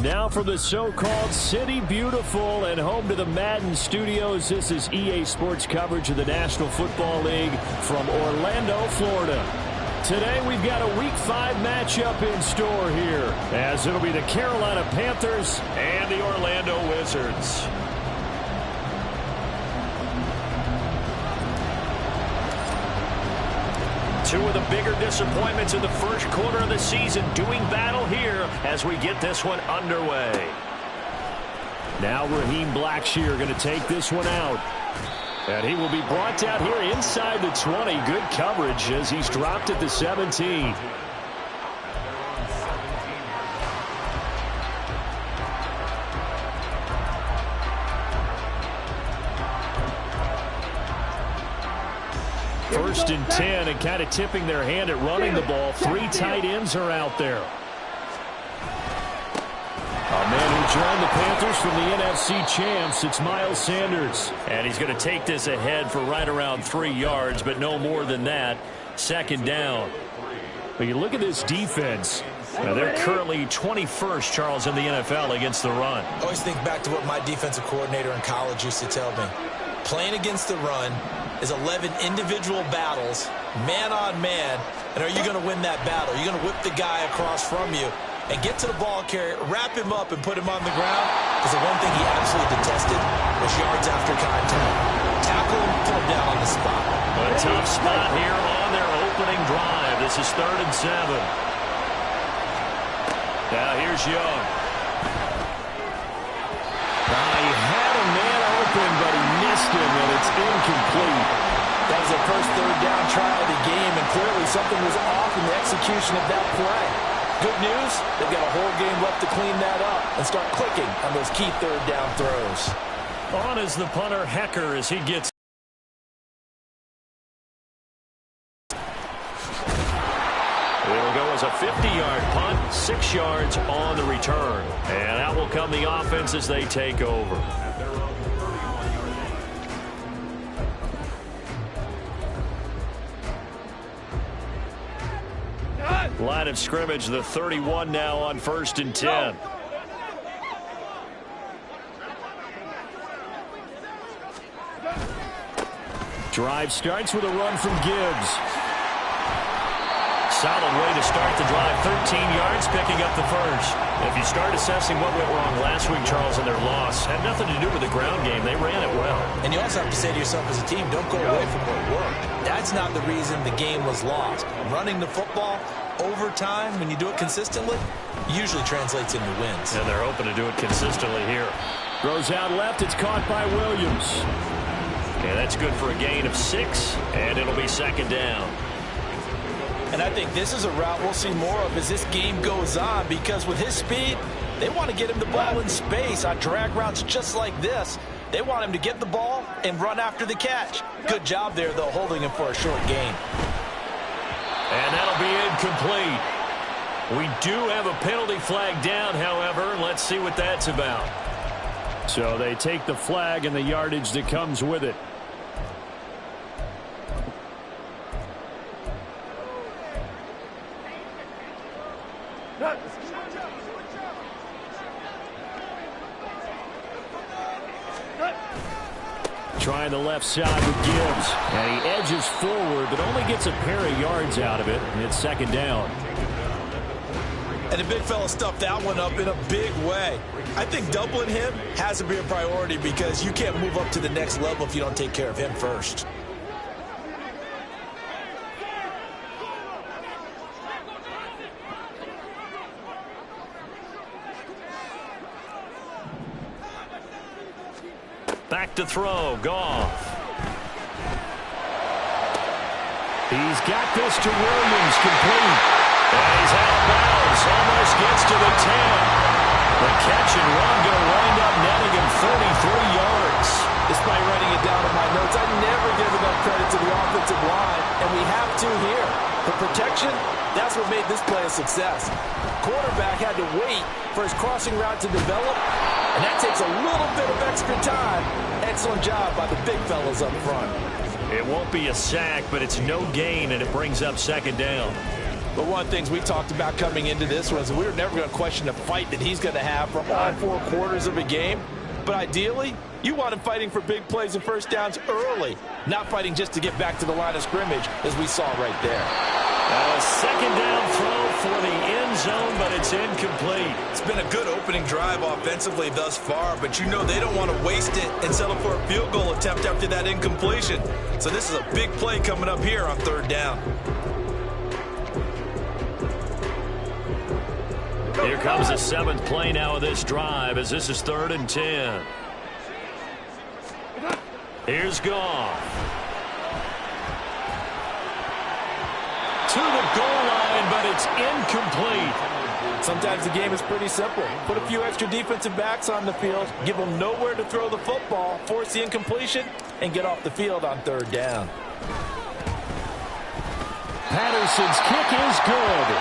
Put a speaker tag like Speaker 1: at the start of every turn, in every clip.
Speaker 1: Now from the so-called City Beautiful and home to the Madden studios, this is EA Sports coverage of the National Football League from Orlando, Florida. Today we've got a Week 5 matchup in store here, as it'll be the Carolina Panthers and the Orlando Wizards. Two of the bigger disappointments in the first quarter of the season doing battle here as we get this one underway. Now Raheem Blackshear going to take this one out. And he will be brought down here inside the 20. Good coverage as he's dropped at the 17. First and 10, and kind of tipping their hand at running the ball. Three tight ends are out there. A man who joined the Panthers from the NFC champs, it's Miles Sanders. And he's going to take this ahead for right around 3 yards, but no more than that. Second down. But you look at this defense. Now they're currently 21st, Charles, in the NFL against the run.
Speaker 2: I always think back to what my defensive coordinator in college used to tell me. Playing against the run is 11 individual battles, man on man, and are you going to win that battle? You're going to whip the guy across from you and get to the ball carrier, wrap him up, and put him on the ground, because the one thing he absolutely detested was yards after contact. Tackle him, put him down on the spot.
Speaker 1: A tough spot here on their opening drive. This is 3rd and 7. Now here's Young. He had a man open, but he missed him, and it's incomplete.
Speaker 3: That was their first 3rd down try of the game, and clearly something was off in the execution of that play. Good news, they've got a whole game left to clean that up and start clicking on those key 3rd down throws.
Speaker 1: On is the punter, Hecker, as he gets. It'll go as a 50-yard punt, 6 yards on the return. And out will come the offense as they take over. Line of scrimmage, the 31 now on 1st and 10. Drive starts with a run from Gibbs. Solid way to start the drive. 13 yards, picking up the first. If you start assessing what went wrong last week, Charles, in their loss, had nothing to do with the ground game. They ran it well.
Speaker 2: And you also have to say to yourself as a team, don't go away from what worked. That's not the reason the game was lost. Running the football over time, when you do it consistently, usually translates into wins.
Speaker 1: And they're open to do it consistently here. Throws out left. It's caught by Williams. And that's good for a gain of 6, and it'll be 2nd down.
Speaker 3: And I think this is a route we'll see more of as this game goes on, because with his speed, they want to get him the ball in space on drag routes just like this. They want him to get the ball and run after the catch. Good job there, though, holding him for a short gain.
Speaker 1: And that'll be incomplete. We do have a penalty flag down, however. Let's see what that's about. So they take the flag and the yardage that comes with it. Trying the left side with Gibbs. And he edges forward, but only gets a pair of yards out of it. And it's 2nd down.
Speaker 3: And the big fella stuffed that one up in a big way. I think doubling him has to be a priority, because you can't move up to the next level if you don't take care of him first.
Speaker 1: Back to throw. Goff. He's got this to Williams, complete. And he's out of bounds. Almost gets to the 10. The catch and run going to wind up netting him 43 yards.
Speaker 3: Despite writing it down in my notes, I never give enough credit to the offensive line, and we have to here. The protection, that's what made this play a success. Quarterback had to wait for his crossing route to develop, and that takes a little bit of extra time. Excellent job by the big fellas up front.
Speaker 1: It won't be a sack, but it's no gain, and it brings up second down.
Speaker 3: But one of the things we talked about coming into this was we were never going to question the fight that he's going to have for all 4 quarters of a game. But ideally, you want him fighting for big plays and first downs early, not fighting just to get back to the line of scrimmage, as we saw right there.
Speaker 1: A second down throw for the end zone, but it's incomplete.
Speaker 2: It's been a good opening drive offensively thus far, but you know they don't want to waste it and settle for a field goal attempt after that incompletion. So this is a big play coming up here on third down.
Speaker 1: Here comes the 7th play now of this drive, as this is 3rd and 10. Here's Goff. To the goal line, but it's incomplete.
Speaker 3: Sometimes the game is pretty simple. Put a few extra defensive backs on the field, give them nowhere to throw the football, force the incompletion, and get off the field on third down.
Speaker 1: Patterson's kick is good.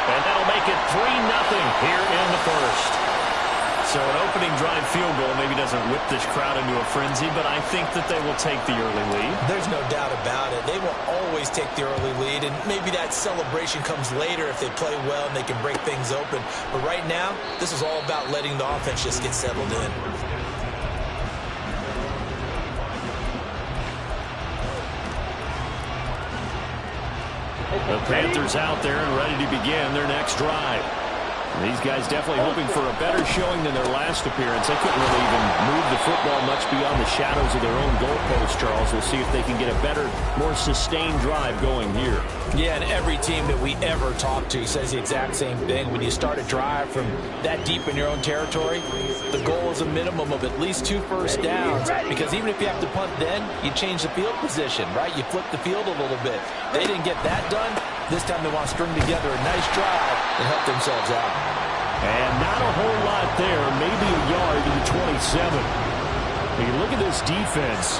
Speaker 1: And that'll make it 3-0 here in the first. So an opening drive field goal maybe doesn't whip this crowd into a frenzy, but I think that they will take the early lead.
Speaker 2: There's no doubt about it. They will always take the early lead, and maybe that celebration comes later if they play well and they can break things open. But right now, this is all about letting the offense just get settled in.
Speaker 1: The Panthers out there and ready to begin their next drive. These guys definitely hoping for a better showing than their last appearance. They couldn't really even move the football much beyond the shadows of their own goalpost, Charles. We'll see if they can get a better, more sustained drive going here.
Speaker 3: Yeah, and every team that we ever talk to says the exact same thing. When you start a drive from that deep in your own territory, the goal is a minimum of at least 2 first downs, because even if you have to punt then, you change the field position, right? You flip the field a little bit. They didn't get that done. This time they want to string together a nice drive and help themselves out.
Speaker 1: And not a whole lot there, maybe a yard to the 27. You look at this defense.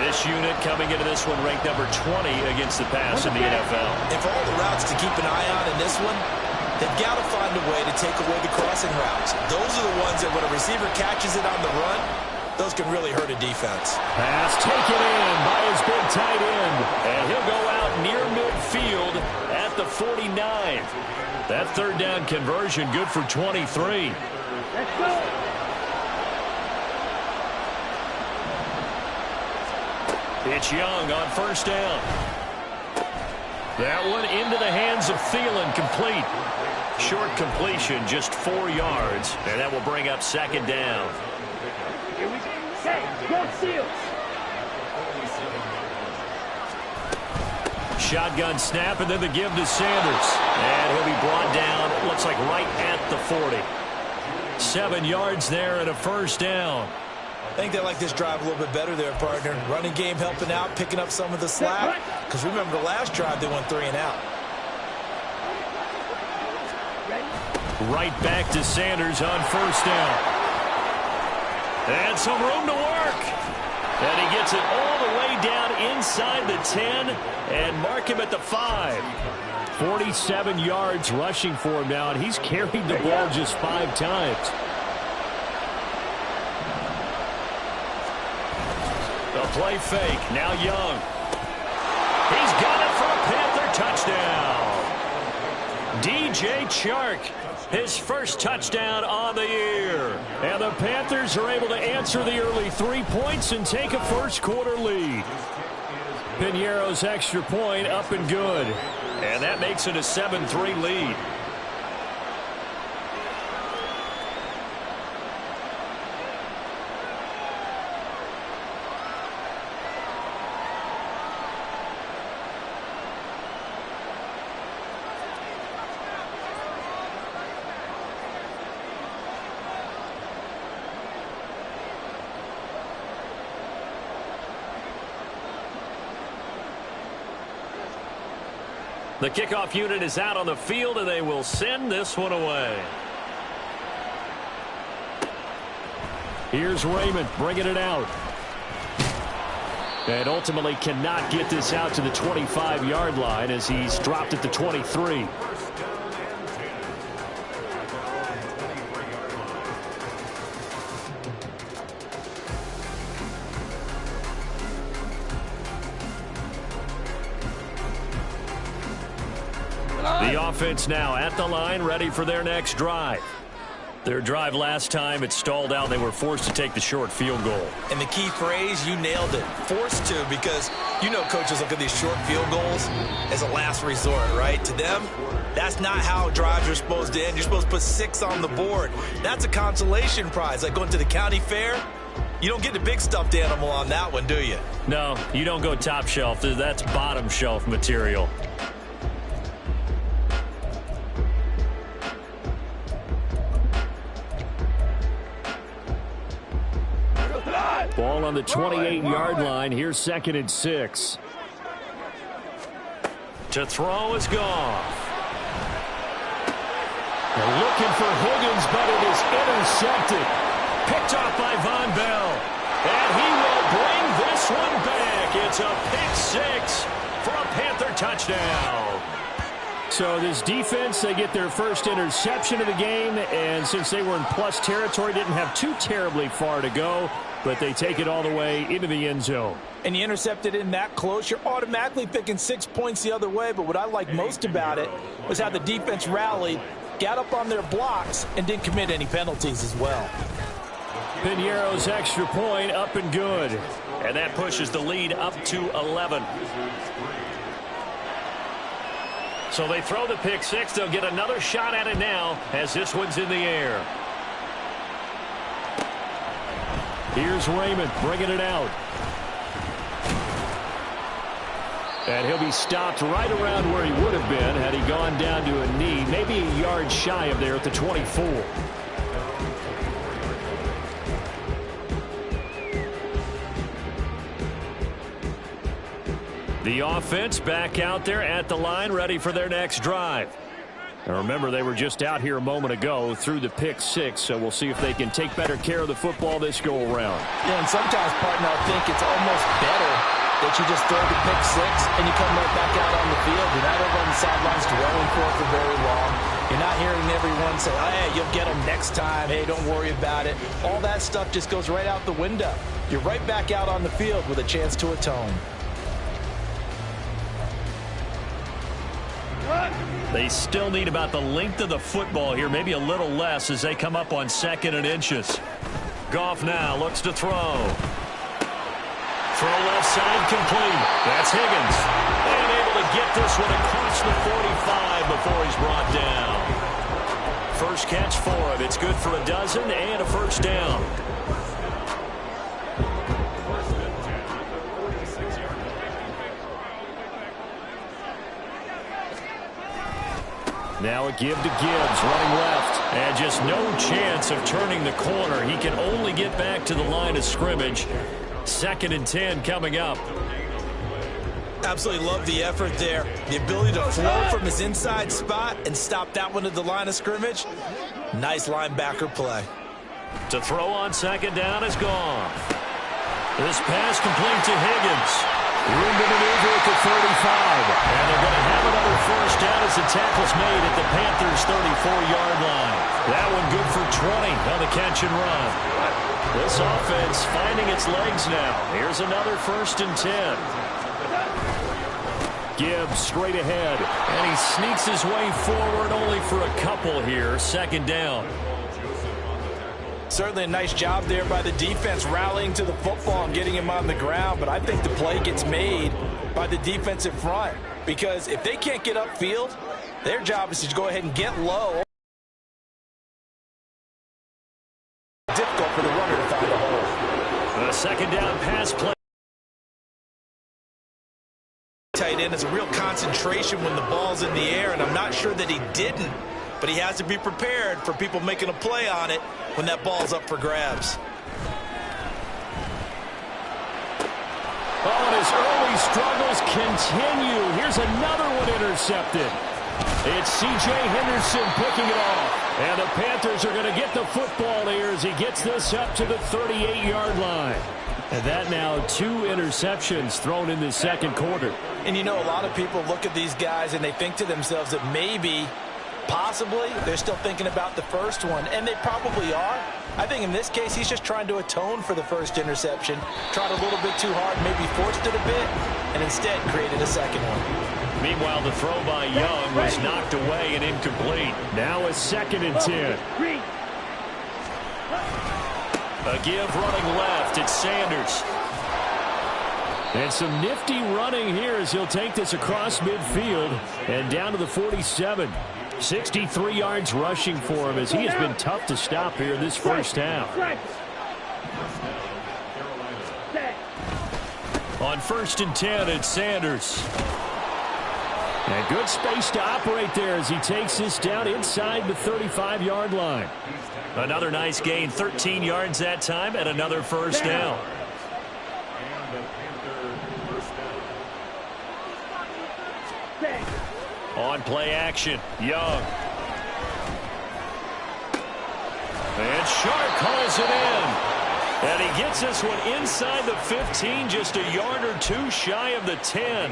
Speaker 1: This unit coming into this one ranked number 20 against the pass in the NFL.
Speaker 2: And for all the routes to keep an eye on in this one, they've got to find a way to take away the crossing routes. Those are the ones that when a receiver catches it on the run, those can really hurt a defense.
Speaker 1: Pass taken in by his big tight end. And he'll go out near midfield at the 49. That third down conversion good for 23.
Speaker 4: Let's go.
Speaker 1: It's Young on first down. That one into the hands of Thielen, complete. Short completion, just 4 yards. And that will bring up second down.
Speaker 4: Here we go. Hey, go Seals.
Speaker 1: Shotgun snap, and then the give to Sanders. And he'll be brought down, it looks like right at the 40. 7 yards there and a first down.
Speaker 2: I think they like this drive a little bit better there, partner. Running game helping out, picking up some of the slack. Because remember the last drive, they went 3 and out.
Speaker 1: Right back to Sanders on first down. And some room to work. And he gets it all the way down inside the 10 and mark him at the 5. 47 yards rushing for him now, and he's carried the ball just 5 times. The play fake, now Young. He's got it for a Panther touchdown. DJ Chark, his first touchdown on the year. And the Panthers are able to answer the early 3 points and take a first quarter lead. Piñeiro's extra point up and good. And that makes it a 7-3 lead. The kickoff unit is out on the field, and they will send this one away. Here's Raymond bringing it out. And ultimately cannot get this out to the 25-yard line as he's dropped at the 23. The offense now at the line, ready for their next drive. Their drive last time, it stalled out. They were forced to take the short field goal.
Speaker 2: And the key phrase, you nailed it, forced to, because you know coaches look at these short field goals as a last resort, right? To them, that's not how drives are supposed to end. You're supposed to put 6 on the board. That's a consolation prize, like going to the county fair. You don't get the big stuffed animal on that one, do you?
Speaker 1: No, you don't go top shelf. That's bottom shelf material. Ball on the 28-yard line. Here's 2nd and 6. To throw is Goff. They're looking for Higgins, but it is intercepted. Picked off by Von Bell. And he will bring this one back. It's a pick 6 for a Panther touchdown. So this defense, they get their first interception of the game, and since they were in plus territory, didn't have too terribly far to go, but they take it all the way into the end zone.
Speaker 3: And you intercepted in that close, you're automatically thinking 6 points the other way, but what I like most about it was how the defense rallied, got up on their blocks, and didn't commit any penalties as well.
Speaker 1: Piñeiro's extra point up and good, and that pushes the lead up to 11. So they throw the pick 6. They'll get another shot at it now as this one's in the air. Here's Raymond bringing it out. And he'll be stopped right around where he would have been had he gone down to a knee, maybe a yard shy of there at the 24. The offense back out there at the line, ready for their next drive. And remember, they were just out here a moment ago through the pick 6, so we'll see if they can take better care of the football this go-around.
Speaker 3: Yeah, and sometimes, partner, I think it's almost better that you just throw the pick 6 and you come right back out on the field. You're not over on the sidelines dwelling for very long. You're not hearing everyone say, oh, hey, you'll get them next time. Hey, don't worry about it. All that stuff just goes right out the window. You're right back out on the field with a chance to atone.
Speaker 1: They still need about the length of the football here, maybe a little less as they come up on 2nd and inches. Goff now looks to throw. Throw left side complete. That's Higgins. And able to get this one across the 45 before he's brought down. First catch for him. It's good for a dozen and a first down. Now a give to Gibbs, running left, and just no chance of turning the corner. He can only get back to the line of scrimmage. 2nd and 10 coming up.
Speaker 2: Absolutely love the effort there. The ability to flow from his inside spot and stop that one at the line of scrimmage. Nice linebacker play.
Speaker 1: To throw on 2nd down is Goff. This pass complete to Higgins. Room to maneuver at the 35. And they're going to have another first down as the tackle's made at the Panthers' 34-yard line. That one good for 20 on the catch and run. This offense finding its legs now. Here's another 1st and 10. Gibbs straight ahead. And he sneaks his way forward only for a couple here. 2nd down.
Speaker 3: Certainly a nice job there by the defense rallying to the football and getting him on the ground, but I think the play gets made by the defensive front because if they can't get upfield, their job is to go ahead and get low. Difficult for the runner to find a hole.
Speaker 1: A 2nd down pass play.
Speaker 2: Tight end is a real concentration when the ball's in the air, and I'm not sure that he didn't, but he has to be prepared for people making a play on it when that ball's up for grabs.
Speaker 1: Oh, and his early struggles continue. Here's another one intercepted. It's C.J. Henderson picking it off. And the Panthers are going to get the football here as he gets this up to the 38-yard line. And that now 2 interceptions thrown in the second quarter.
Speaker 3: And you know, a lot of people look at these guys and they think to themselves that maybe, possibly, they're still thinking about the first one. And they probably are. I think in this case, he's just trying to atone for the first interception. Tried a little bit too hard, maybe forced it a bit, and instead created a second one.
Speaker 1: Meanwhile, the throw by Young was knocked away and incomplete. Now a 2nd and 10. A give running left. It's Sanders. And some nifty running here as he'll take this across midfield and down to the 47. 63 yards rushing for him as he has been tough to stop here in this first half. On 1st and 10, it's Sanders. And good space to operate there as he takes this down inside the 35-yard line. Another nice gain, 13 yards that time, and another first down. On play action, Young. And Sharp calls it in. And he gets this one inside the 15, just a yard or 2 shy of the 10.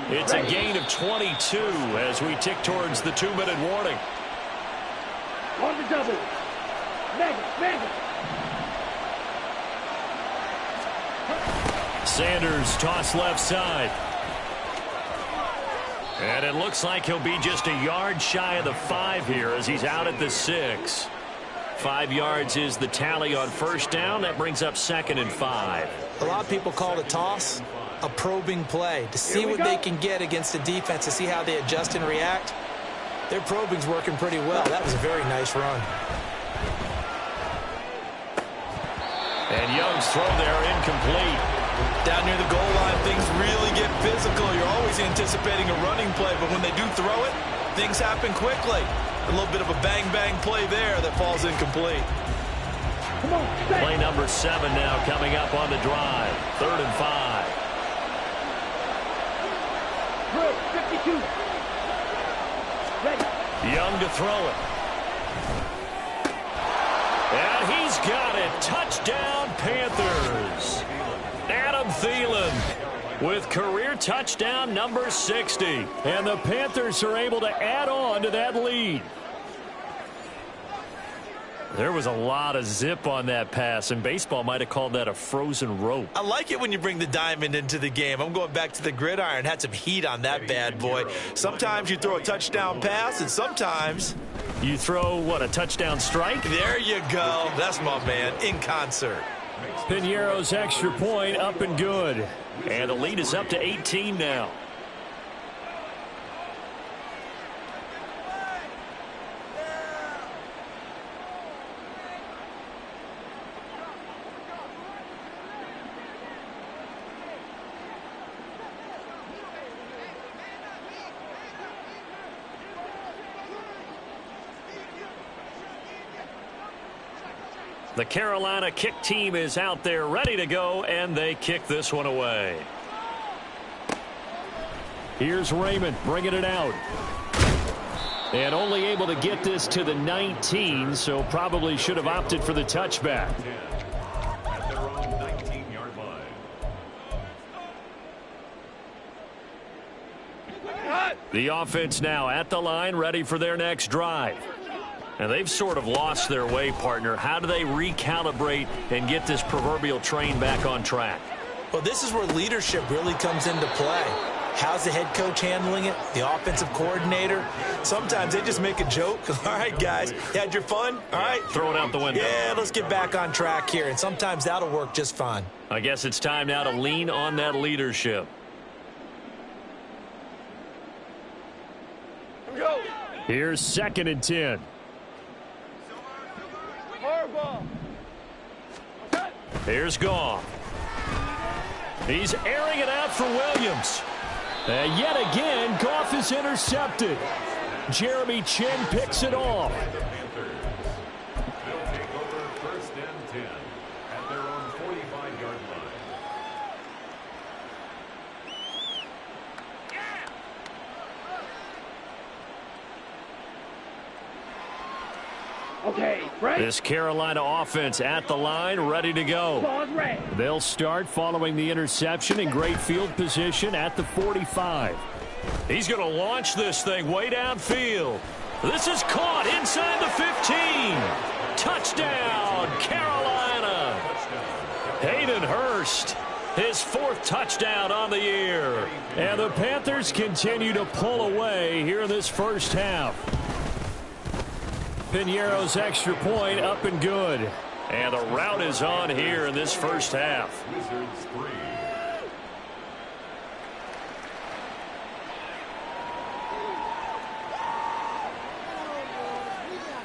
Speaker 1: It's a gain of 22 as we tick towards the 2-minute warning.
Speaker 4: On the double. Mega.
Speaker 1: Sanders toss left side. And it looks like he'll be just a yard shy of the 5 here as he's out at the 6. 5 yards is the tally on first down. That brings up 2nd and 5.
Speaker 3: A lot of people call the toss a probing play to see what they can get against the defense, to see how they adjust and react. Their probing's working pretty well. That was a very nice run.
Speaker 1: And Young's throw there incomplete.
Speaker 3: Down near the goal line, things really get physical. You're always anticipating a running play, but when they do throw it, things happen quickly. A little bit of a bang-bang play there that falls incomplete.
Speaker 1: Play number 7 now coming up on the drive. 3rd and 5.
Speaker 4: 52. Ready.
Speaker 1: Young to throw it. And he's got it. Touchdown, Panthers. Adam Thielen with career touchdown number 60. And the Panthers are able to add on to that lead. There was a lot of zip on that pass, and baseball might have called that a frozen rope.
Speaker 3: I like it when you bring the diamond into the game. I'm going back to the gridiron. Had some heat on that bad boy. Sometimes you throw a touchdown pass, and sometimes
Speaker 1: you throw, what, a touchdown strike?
Speaker 3: There you go. That's my man, in concert.
Speaker 1: Piñeiro's extra point up and good. And the lead is up to 18 now. The Carolina kick team is out there ready to go, and they kick this one away. Here's Raymond bringing it out. And only able to get this to the 19, so probably should have opted for the touchback.
Speaker 5: At their own 19-yard line.
Speaker 1: The offense now at the line, ready for their next drive. And they've sort of lost their way, partner. How do they recalibrate and get this proverbial train back on track?
Speaker 3: Well, this is where leadership really comes into play. How's the head coach handling it? The offensive coordinator? Sometimes they just make a joke. All right, guys, you had your fun? All right.
Speaker 1: Throw it out the window.
Speaker 3: Yeah, let's get back on track here. And sometimes that'll work just fine.
Speaker 1: I guess it's time now to lean on that leadership.
Speaker 4: Go.
Speaker 1: Here's 2nd and 10. Here's Goff. He's airing it out for Williams. And yet again, Goff is intercepted. Jeremy Chin picks it off.
Speaker 5: They'll take over 1st and 10 at their own 45-yard line.
Speaker 4: Okay, right.
Speaker 1: This Carolina offense at the line, ready to go.
Speaker 4: Ball's red.
Speaker 1: They'll start following the interception in great field position at the 45. He's going to launch this thing way downfield. This is caught inside the 15. Touchdown, Carolina. Hayden Hurst, his 4th touchdown on the year. And the Panthers continue to pull away here in this first half. Piñeiro's extra point up and good. And the route is on here in this first half.
Speaker 5: Wizards 3.